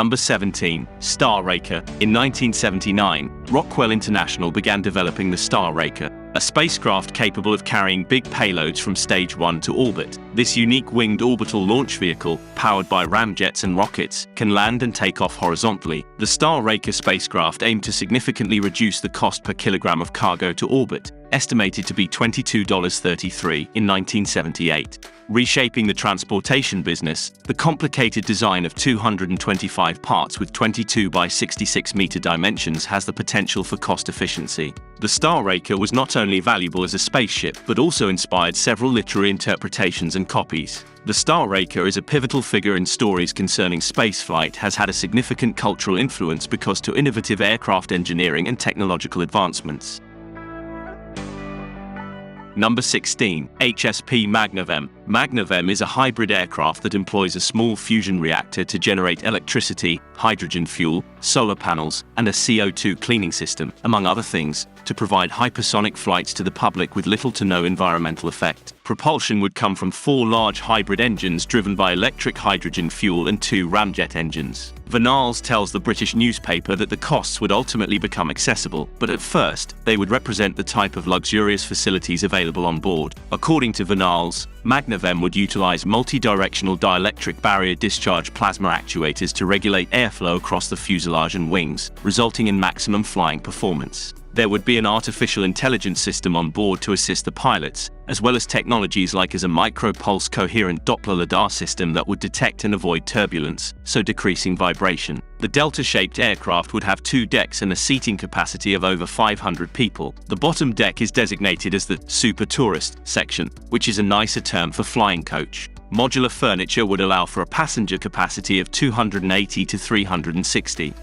Number 17. Star Raker. In 1979, Rockwell International began developing the Star Raker, a spacecraft capable of carrying big payloads from Stage 1 to orbit. This unique winged orbital launch vehicle, powered by ramjets and rockets, can land and take off horizontally. The Star Raker spacecraft aimed to significantly reduce the cost per kilogram of cargo to orbit, estimated to be $22.33 in 1978. Reshaping the transportation business, the complicated design of 225 parts with 22 by 66 meter dimensions has the potential for cost efficiency. The Star Raker was not only valuable as a spaceship, but also inspired several literary interpretations and copies. The Star Raker is a pivotal figure in stories concerning spaceflight, has had a significant cultural influence because to innovative aircraft engineering and technological advancements. Number 16. HSP Magnavem. Magnavem is a hybrid aircraft that employs a small fusion reactor to generate electricity, hydrogen fuel, solar panels, and a CO2 cleaning system, among other things, to provide hypersonic flights to the public with little to no environmental effect. Propulsion would come from 4 large hybrid engines driven by electric hydrogen fuel and 2 ramjet engines. Vanals tells the British newspaper that the costs would ultimately become accessible, but at first, they would represent the type of luxurious facilities available on board. According to Vanals, Magnavem would utilize multi-directional dielectric barrier discharge plasma actuators to regulate airflow across the fuselage and wings, resulting in maximum flying performance. There would be an artificial intelligence system on board to assist the pilots, as well as technologies like a micro-pulse coherent Doppler lidar system that would detect and avoid turbulence, so decreasing vibration. The delta-shaped aircraft would have 2 decks and a seating capacity of over 500 people. The bottom deck is designated as the Super Tourist section, which is a nicer term for flying coach. Modular furniture would allow for a passenger capacity of 280 to 360.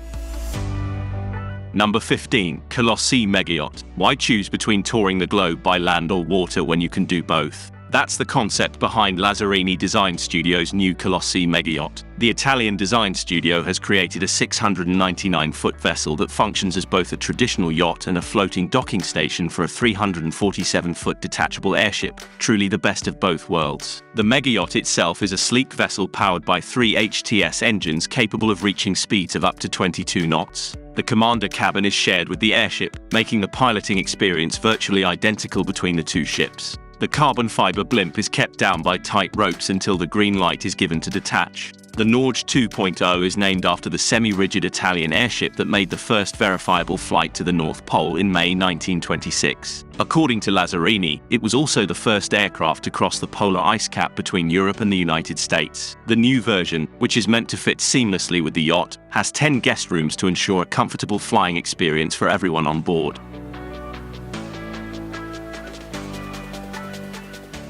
Number 15. Colossea Megayacht. Why choose between touring the globe by land or water when you can do both? That's the concept behind Lazzarini Design Studio's new Colossea Megayacht. The Italian design studio has created a 699-foot vessel that functions as both a traditional yacht and a floating docking station for a 347-foot detachable airship, truly the best of both worlds. The Megayacht itself is a sleek vessel powered by 3 HTS engines capable of reaching speeds of up to 22 knots. The commander cabin is shared with the airship, making the piloting experience virtually identical between the 2 ships. The carbon fiber blimp is kept down by tight ropes until the green light is given to detach. The Norge 2.0 is named after the semi-rigid Italian airship that made the first verifiable flight to the North Pole in May 1926. According to Lazzarini, it was also the first aircraft to cross the polar ice cap between Europe and the United States. The new version, which is meant to fit seamlessly with the yacht, has 10 guest rooms to ensure a comfortable flying experience for everyone on board.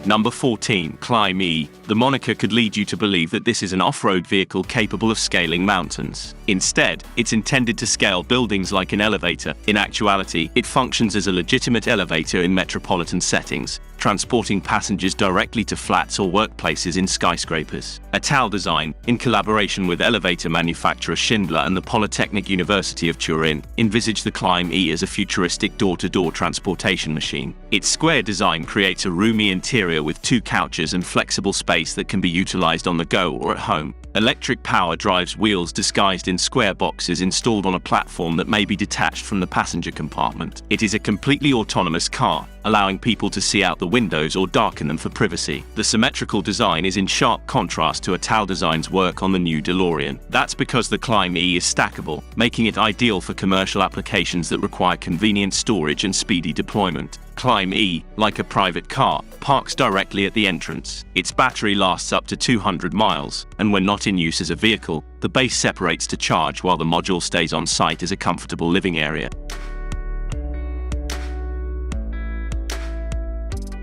Number 14. CLIM. The moniker could lead you to believe that this is an off-road vehicle capable of scaling mountains. Instead, it's intended to scale buildings like an elevator. In actuality, it functions as a legitimate elevator in metropolitan settings, transporting passengers directly to flats or workplaces in skyscrapers. Ital Design, in collaboration with elevator manufacturer Schindler and the Polytechnic University of Turin, envisaged the CLIM as a futuristic door-to-door transportation machine. Its square design creates a roomy interior with 2 couches and flexible space that can be utilized on the go or at home. Electric power drives wheels disguised in square boxes installed on a platform that may be detached from the passenger compartment. It is a completely autonomous car, allowing people to see out the windows or darken them for privacy. The symmetrical design is in sharp contrast to Ital Design's work on the new DeLorean. That's because the CLIM is stackable, making it ideal for commercial applications that require convenient storage and speedy deployment. CLIM, like a private car, parks directly at the entrance. Its battery lasts up to 200 miles, and when not in use as a vehicle, the base separates to charge while the module stays on site as a comfortable living area.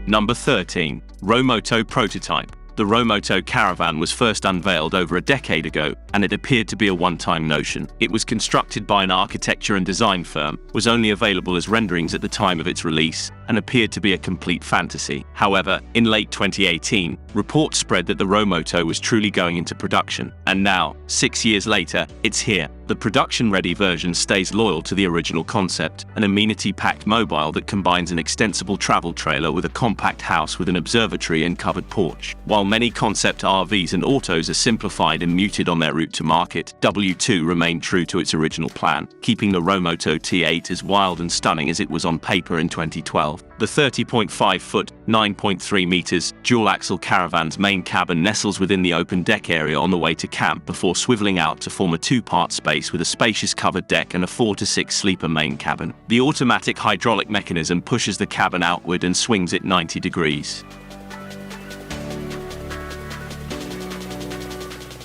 Number 13. Romotow Prototype. The Romotow Caravan was first unveiled over a decade ago, and it appeared to be a one-time notion. It was constructed by an architecture and design firm, was only available as renderings at the time of its release, and appeared to be a complete fantasy. However, in late 2018, reports spread that the Romotow was truly going into production, and now, 6 years later, it's here. The production-ready version stays loyal to the original concept, an amenity-packed mobile that combines an extensible travel trailer with a compact house with an observatory and covered porch. While many concept RVs and autos are simplified and muted on their route to market, W2 remained true to its original plan, keeping the Romotow T8 as wild and stunning as it was on paper in 2012. The 30.5-foot, 9.3 meters, dual-axle caravan's main cabin nestles within the open deck area on the way to camp before swiveling out to form a two-part space with a spacious covered deck and a 4 to 6 sleeper main cabin. The automatic hydraulic mechanism pushes the cabin outward and swings it 90 degrees.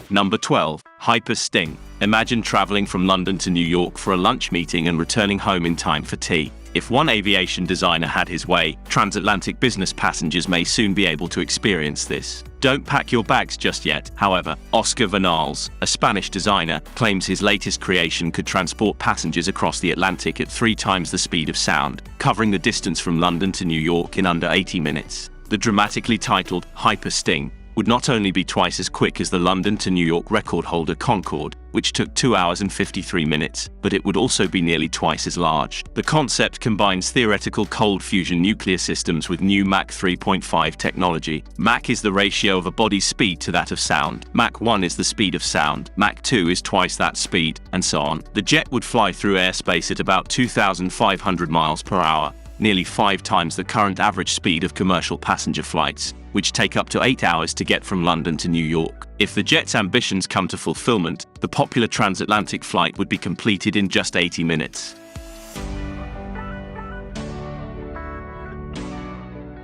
Number 12. HyperSting. Imagine traveling from London to New York for a lunch meeting and returning home in time for tea. If one aviation designer had his way, transatlantic business passengers may soon be able to experience this. Don't pack your bags just yet, however. Oscar Vanals, a Spanish designer, claims his latest creation could transport passengers across the Atlantic at 3 times the speed of sound, covering the distance from London to New York in under 80 minutes. The dramatically titled HyperSting would not only be twice as quick as the London to New York record holder Concorde, which took 2 hours and 53 minutes, but it would also be nearly twice as large. The concept combines theoretical cold fusion nuclear systems with new Mach 3.5 technology. Mach is the ratio of a body's speed to that of sound. Mach 1 is the speed of sound. Mach 2 is twice that speed, and so on. The jet would fly through airspace at about 2,500 miles per hour, nearly 5 times the current average speed of commercial passenger flights, which take up to 8 hours to get from London to New York. If the jet's ambitions come to fulfillment, the popular transatlantic flight would be completed in just 80 minutes.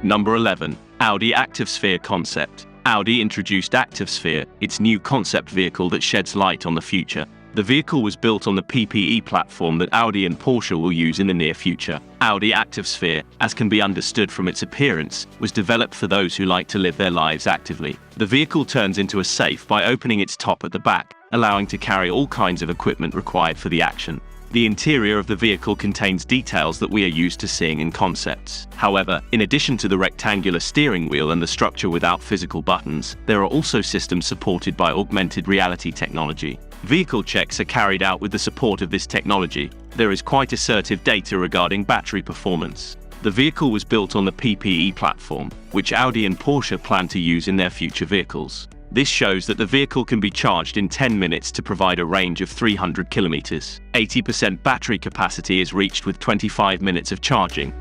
Number 11. Audi Activesphere concept. Audi introduced Activesphere, its new concept vehicle that sheds light on the future. The vehicle was built on the PPE platform that Audi and Porsche will use in the near future. Audi Activesphere, as can be understood from its appearance, was developed for those who like to live their lives actively. The vehicle turns into a safe by opening its top at the back, allowing to carry all kinds of equipment required for the action. The interior of the vehicle contains details that we are used to seeing in concepts. However, in addition to the rectangular steering wheel and the structure without physical buttons, there are also systems supported by augmented reality technology. Vehicle checks are carried out with the support of this technology. There is quite assertive data regarding battery performance. The vehicle was built on the PPE platform, which Audi and Porsche plan to use in their future vehicles. This shows that the vehicle can be charged in 10 minutes to provide a range of 300 kilometers. 80% battery capacity is reached with 25 minutes of charging.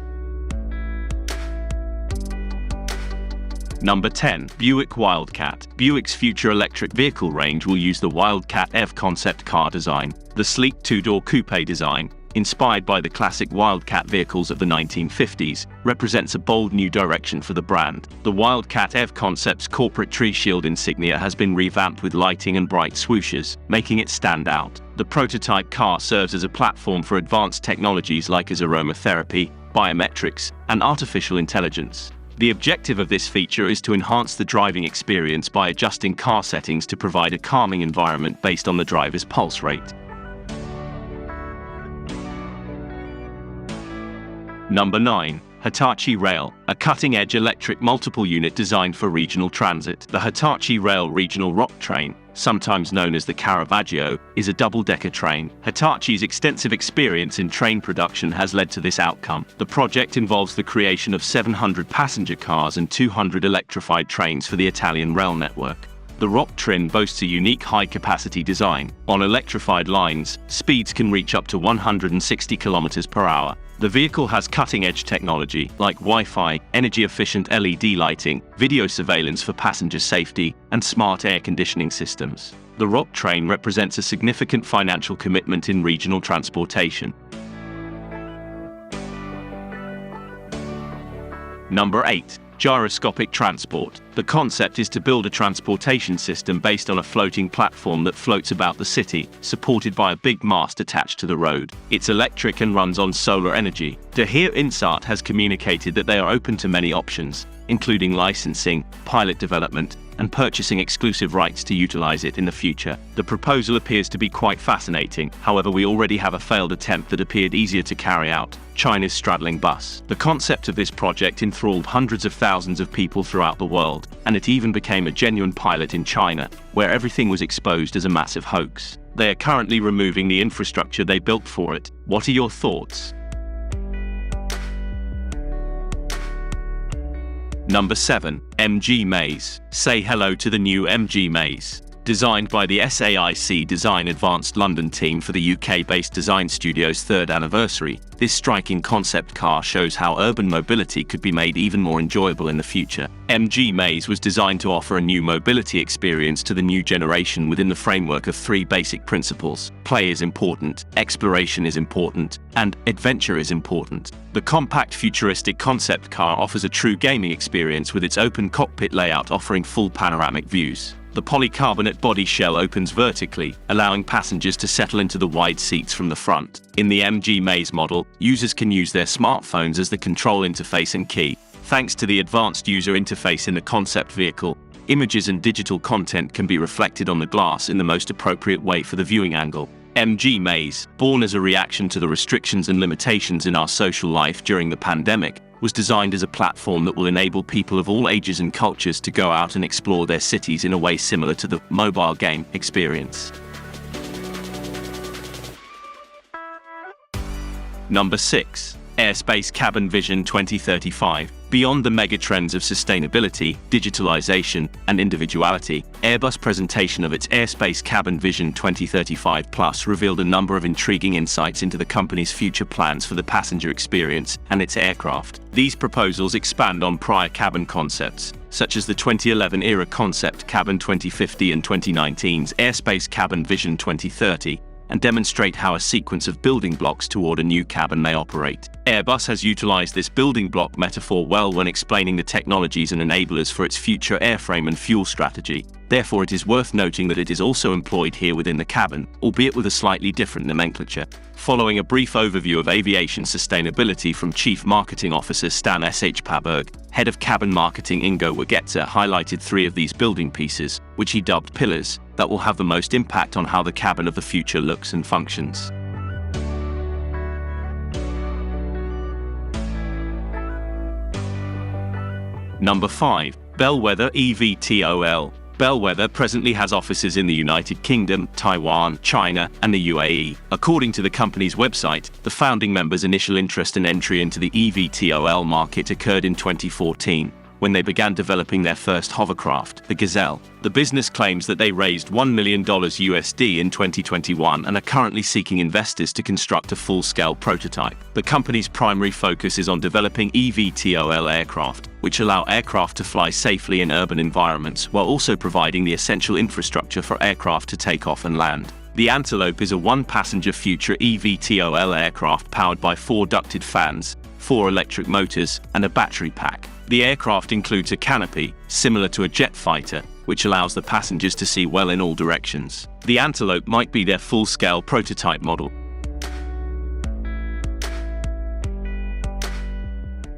Number 10. Buick Wildcat. Buick's future electric vehicle range will use the Wildcat EV concept car design. The sleek two-door coupe design, inspired by the classic Wildcat vehicles of the 1950s, represents a bold new direction for the brand. The Wildcat EV concept's corporate tree shield insignia has been revamped with lighting and bright swooshes, making it stand out. The prototype car serves as a platform for advanced technologies like aromatherapy, biometrics, and artificial intelligence. The objective of this feature is to enhance the driving experience by adjusting car settings to provide a calming environment based on the driver's pulse rate. Number 9. Hitachi Rail, a cutting-edge electric multiple unit designed for regional transit. The Hitachi Rail regional rock train, sometimes known as the Caravaggio, is a double-decker train. Hitachi's extensive experience in train production has led to this outcome. The project involves the creation of 700 passenger cars and 200 electrified trains for the Italian rail network. The rock train boasts a unique high-capacity design. On electrified lines, speeds can reach up to 160 km per hour. The vehicle has cutting-edge technology like Wi-Fi, energy-efficient LED lighting, video surveillance for passenger safety, and smart air conditioning systems. The rock train represents a significant financial commitment in regional transportation. Number 8. Gyroscopic Transport. The concept is to build a transportation system based on a floating platform that floats about the city, supported by a big mast attached to the road. It's electric and runs on solar energy. De Heer Insaat has communicated that they are open to many options, including licensing, pilot development, and purchasing exclusive rights to utilize it in the future. The proposal appears to be quite fascinating. However, we already have a failed attempt that appeared easier to carry out: China's straddling bus. The concept of this project enthralled hundreds of thousands of people throughout the world, and it even became a genuine pilot in China, where everything was exposed as a massive hoax. They are currently removing the infrastructure they built for it. What are your thoughts? Number 7. MG Maze. Say hello to the new MG Maze. Designed by the SAIC Design Advanced London team for the UK-based design studio's 3rd anniversary, this striking concept car shows how urban mobility could be made even more enjoyable in the future. MG Maze was designed to offer a new mobility experience to the new generation within the framework of 3 basic principles. Play is important, exploration is important, and adventure is important. The compact futuristic concept car offers a true gaming experience with its open cockpit layout offering full panoramic views. The polycarbonate body shell opens vertically, allowing passengers to settle into the wide seats from the front. In the MG Maze model, users can use their smartphones as the control interface and key. Thanks to the advanced user interface in the concept vehicle, images and digital content can be reflected on the glass in the most appropriate way for the viewing angle. MG Maze, born as a reaction to the restrictions and limitations in our social life during the pandemic, was designed as a platform that will enable people of all ages and cultures to go out and explore their cities in a way similar to the mobile game experience. Number 6. Airspace Cabin Vision 2035. Beyond the megatrends of sustainability, digitalization, and individuality, Airbus' presentation of its Airspace Cabin Vision 2035 Plus revealed a number of intriguing insights into the company's future plans for the passenger experience and its aircraft. These proposals expand on prior cabin concepts, such as the 2011-era concept cabin 2050 and 2019's Airspace Cabin Vision 2030, and demonstrate how a sequence of building blocks toward a new cabin may operate. Airbus has utilized this building block metaphor well when explaining the technologies and enablers for its future airframe and fuel strategy. Therefore, it is worth noting that it is also employed here within the cabin, albeit with a slightly different nomenclature. Following a brief overview of aviation sustainability from Chief Marketing Officer Stan S.H. Paberg, Head of Cabin Marketing Ingo Wagetzer highlighted 3 of these building pieces, which he dubbed pillars, that will have the most impact on how the cabin of the future looks and functions. Number 5. Bellwether eVTOL. Bellwether presently has offices in the United Kingdom, Taiwan, China, and the UAE. According to the company's website, the founding members' initial interest and entry into the eVTOL market occurred in 2014, when they began developing their first hovercraft, the Gazelle. The business claims that they raised $1 million USD in 2021 and are currently seeking investors to construct a full-scale prototype. The company's primary focus is on developing eVTOL aircraft, which allow aircraft to fly safely in urban environments while also providing the essential infrastructure for aircraft to take off and land. The Antelope is a 1-passenger future eVTOL aircraft powered by 4 ducted fans, 4 electric motors, and a battery pack. The aircraft includes a canopy, similar to a jet fighter, which allows the passengers to see well in all directions. The Antelope might be their full-scale prototype model.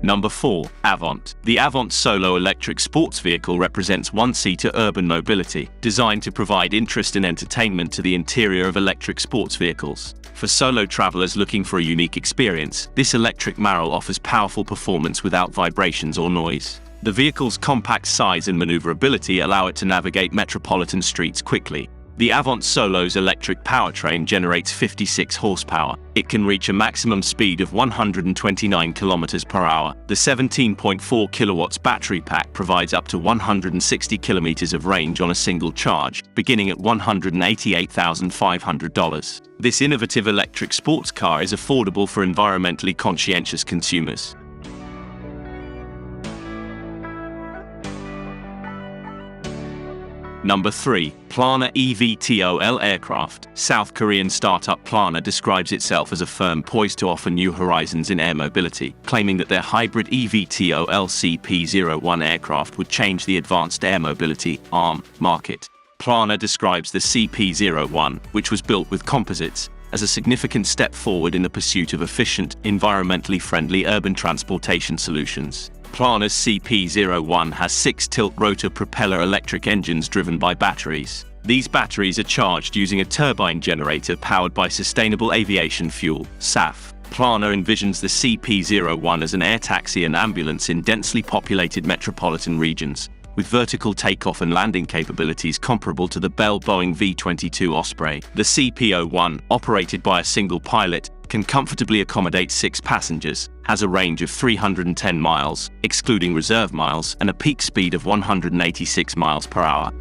Number 4. Avant. The Avant Solo electric sports vehicle represents one-seater urban mobility, designed to provide interest and entertainment to the interior of electric sports vehicles. For solo travelers looking for a unique experience, this electric Marel offers powerful performance without vibrations or noise. The vehicle's compact size and maneuverability allow it to navigate metropolitan streets quickly. The Avant Solo's electric powertrain generates 56 horsepower. It can reach a maximum speed of 129 km per hour. The 17.4 kilowatts battery pack provides up to 160 kilometers of range on a single charge, beginning at $188,500. This innovative electric sports car is affordable for environmentally conscientious consumers. Number 3. Plana eVTOL aircraft. South Korean startup Plana describes itself as a firm poised to offer new horizons in air mobility, claiming that their hybrid eVTOL CP-01 aircraft would change the advanced air mobility (ARM) market. Plana describes the CP-01, which was built with composites, as a significant step forward in the pursuit of efficient, environmentally friendly urban transportation solutions. Plana's CP-01 has 6 tilt-rotor propeller electric engines driven by batteries. These batteries are charged using a turbine generator powered by sustainable aviation fuel, SAF. Plana envisions the CP-01 as an air taxi and ambulance in densely populated metropolitan regions, with vertical takeoff and landing capabilities comparable to the Bell Boeing V-22 Osprey. The CP-01, operated by a single pilot, can comfortably accommodate 6 passengers, has a range of 310 miles, excluding reserve miles, and a peak speed of 186 miles per hour.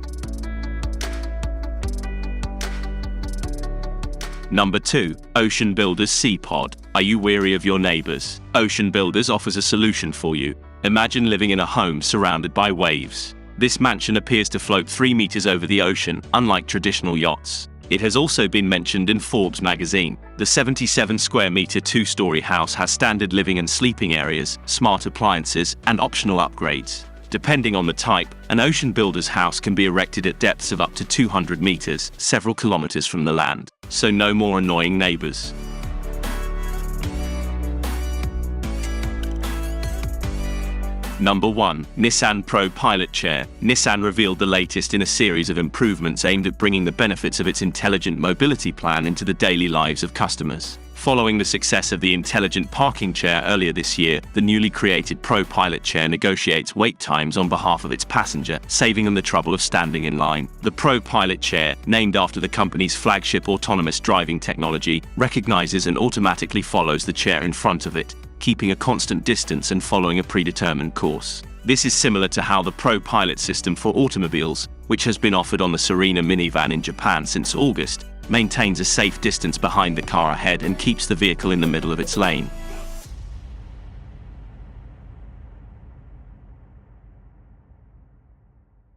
Number 2. Ocean Builders SeaPod. Are you weary of your neighbors? Ocean Builders offers a solution for you. Imagine living in a home surrounded by waves. This mansion appears to float 3 meters over the ocean, unlike traditional yachts. It has also been mentioned in Forbes magazine. The 77 square meter 2-story house has standard living and sleeping areas, smart appliances, and optional upgrades. Depending on the type, an Ocean Builder's house can be erected at depths of up to 200 meters, several kilometers from the land. So no more annoying neighbors. Number 1. Nissan ProPILOT Chair. Nissan revealed the latest in a series of improvements aimed at bringing the benefits of its intelligent mobility plan into the daily lives of customers. Following the success of the intelligent parking chair earlier this year, the newly created ProPILOT chair negotiates wait times on behalf of its passenger, saving them the trouble of standing in line. The ProPILOT chair, named after the company's flagship autonomous driving technology, recognizes and automatically follows the chair in front of it, keeping a constant distance and following a predetermined course. This is similar to how the ProPILOT system for automobiles, which has been offered on the Serena minivan in Japan since August, maintains a safe distance behind the car ahead and keeps the vehicle in the middle of its lane.